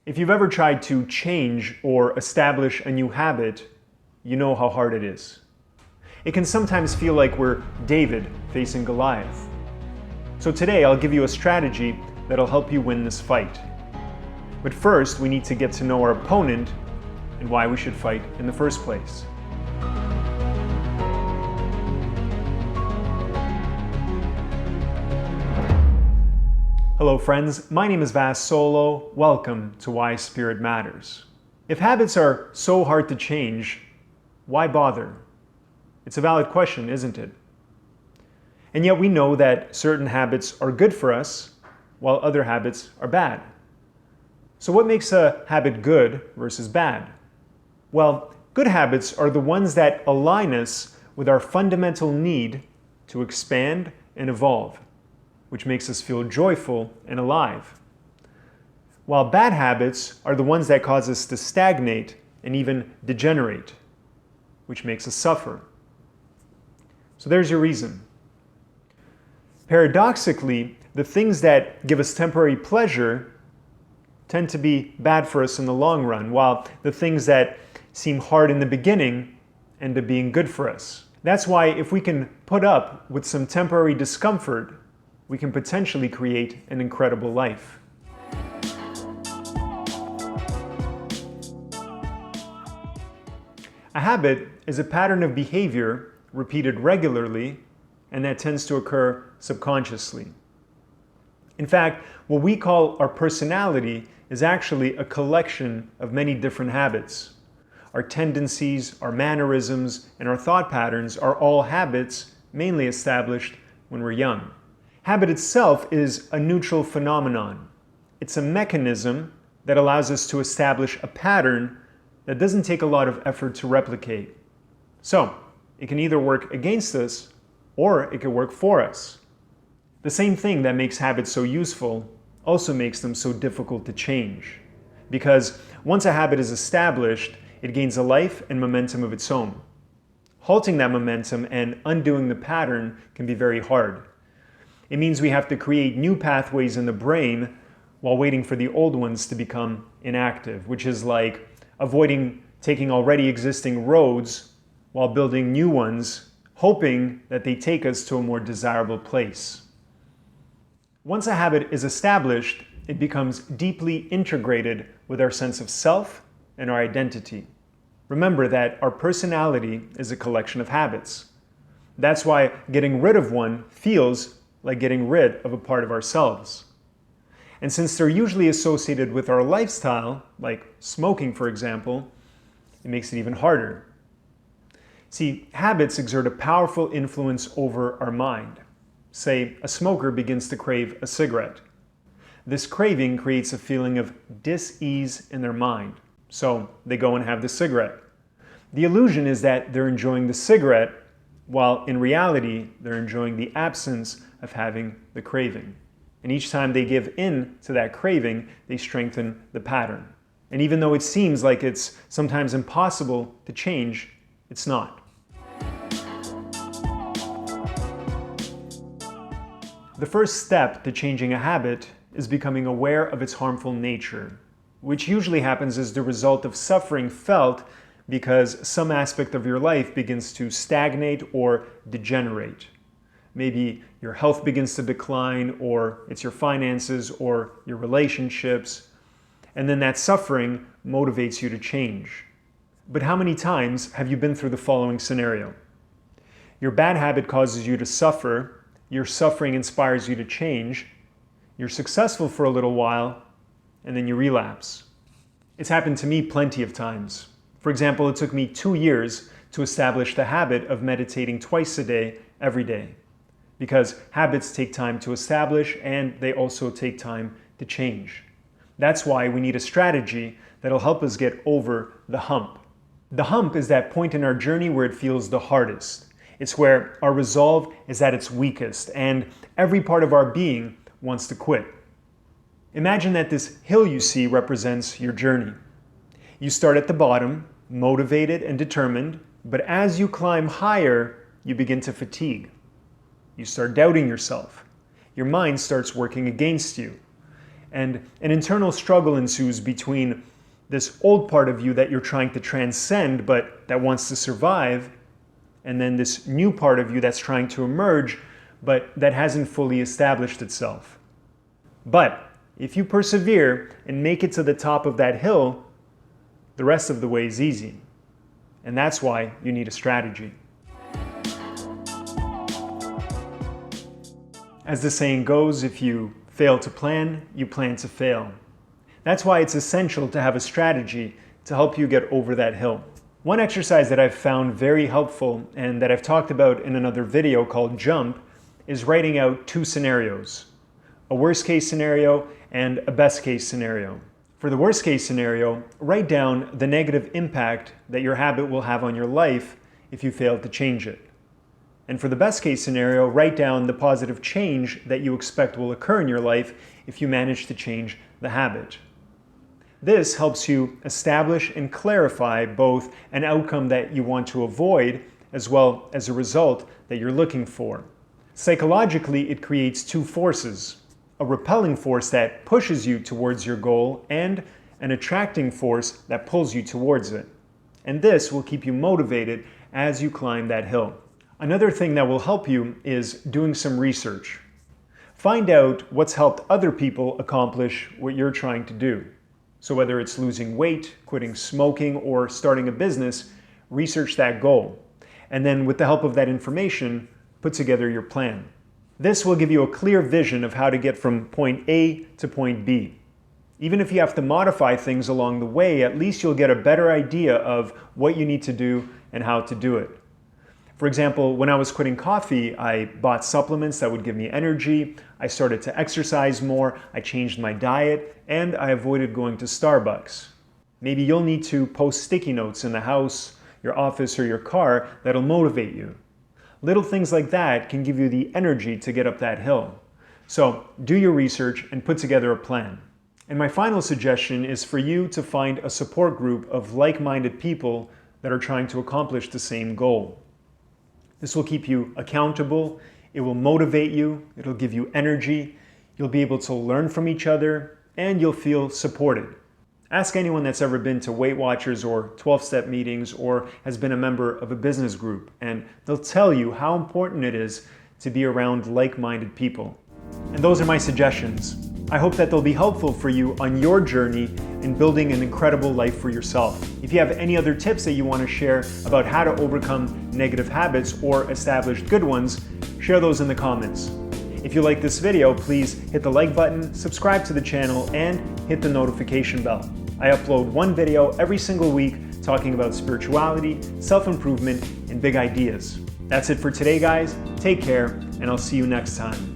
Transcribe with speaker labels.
Speaker 1: If you've ever tried to change or establish a new habit, you know how hard it is. It can sometimes feel like we're David facing Goliath. So today I'll give you a strategy that'll help you win this fight. But first, we need to get to know our opponent and why we should fight in the first place. Hello friends, my name is Vas Solo. Welcome to Why Spirit Matters. If habits are so hard to change, why bother? It's a valid question, isn't it? And yet we know that certain habits are good for us, while other habits are bad. So what makes a habit good versus bad? Well, good habits are the ones that align us with our fundamental need to expand and evolve, which makes us feel joyful and alive. While bad habits are the ones that cause us to stagnate and even degenerate, which makes us suffer. So there's your reason. Paradoxically, the things that give us temporary pleasure tend to be bad for us in the long run, while the things that seem hard in the beginning end up being good for us. That's why if we can put up with some temporary discomfort, we can potentially create an incredible life. A habit is a pattern of behavior repeated regularly and that tends to occur subconsciously. In fact, what we call our personality is actually a collection of many different habits. Our tendencies, our mannerisms, and our thought patterns are all habits mainly established when we're young. Habit itself is a neutral phenomenon. It's a mechanism that allows us to establish a pattern that doesn't take a lot of effort to replicate. So, it can either work against us or it can work for us. The same thing that makes habits so useful also makes them so difficult to change. Because once a habit is established, it gains a life and momentum of its own. Halting that momentum and undoing the pattern can be very hard. It means we have to create new pathways in the brain while waiting for the old ones to become inactive, which is like avoiding taking already existing roads while building new ones, hoping that they take us to a more desirable place. Once a habit is established, it becomes deeply integrated with our sense of self and our identity. Remember that our personality is a collection of habits. That's why getting rid of one feels like getting rid of a part of ourselves. And since they're usually associated with our lifestyle, like smoking for example, it makes it even harder. See, habits exert a powerful influence over our mind. Say, a smoker begins to crave a cigarette. This craving creates a feeling of dis-ease in their mind, so they go and have the cigarette. The illusion is that they're enjoying the cigarette, while in reality, they're enjoying the absence of having the craving. And each time they give in to that craving, they strengthen the pattern. And even though it seems like it's sometimes impossible to change, it's not. The first step to changing a habit is becoming aware of its harmful nature, which usually happens as the result of suffering felt because some aspect of your life begins to stagnate or degenerate. Maybe your health begins to decline, or it's your finances or your relationships, and then that suffering motivates you to change. But how many times have you been through the following scenario? Your bad habit causes you to suffer, your suffering inspires you to change, you're successful for a little while, and then you relapse. It's happened to me plenty of times. For example, it took me 2 years to establish the habit of meditating twice a day, every day. Because habits take time to establish and they also take time to change. That's why we need a strategy that'll help us get over the hump. The hump is that point in our journey where it feels the hardest. It's where our resolve is at its weakest and every part of our being wants to quit. Imagine that this hill you see represents your journey. You start at the bottom, motivated and determined, but as you climb higher, you begin to fatigue. You start doubting yourself. Your mind starts working against you. And an internal struggle ensues between this old part of you that you're trying to transcend but that wants to survive, and then this new part of you that's trying to emerge but that hasn't fully established itself. But if you persevere and make it to the top of that hill, the rest of the way is easy. And that's why you need a strategy. As the saying goes, if you fail to plan, you plan to fail. That's why it's essential to have a strategy to help you get over that hill. One exercise that I've found very helpful and that I've talked about in another video called Jump is writing out two scenarios, a worst case scenario and a best case scenario. For the worst case scenario, write down the negative impact that your habit will have on your life if you fail to change it. And for the best case scenario, write down the positive change that you expect will occur in your life if you manage to change the habit. This helps you establish and clarify both an outcome that you want to avoid as well as a result that you're looking for. Psychologically, it creates two forces, a repelling force that pushes you towards your goal and an attracting force that pulls you towards it. And this will keep you motivated as you climb that hill. Another thing that will help you is doing some research. Find out what's helped other people accomplish what you're trying to do. So whether it's losing weight, quitting smoking, or starting a business, research that goal. And then with the help of that information, put together your plan. This will give you a clear vision of how to get from point A to point B. Even if you have to modify things along the way, at least you'll get a better idea of what you need to do and how to do it. For example, when I was quitting coffee, I bought supplements that would give me energy, I started to exercise more, I changed my diet, and I avoided going to Starbucks. Maybe you'll need to post sticky notes in the house, your office, or your car that'll motivate you. Little things like that can give you the energy to get up that hill. So do your research and put together a plan. And my final suggestion is for you to find a support group of like-minded people that are trying to accomplish the same goal. This will keep you accountable, it will motivate you, it'll give you energy, you'll be able to learn from each other, and you'll feel supported. Ask anyone that's ever been to Weight Watchers or 12-step meetings or has been a member of a business group, and they'll tell you how important it is to be around like-minded people. And those are my suggestions. I hope that they'll be helpful for you on your journey in building an incredible life for yourself. If you have any other tips that you want to share about how to overcome negative habits or establish good ones, share those in the comments. If you like this video, please hit the like button, subscribe to the channel, and hit the notification bell. I upload one video every single week talking about spirituality, self-improvement, and big ideas. That's it for today, guys. Take care, and I'll see you next time.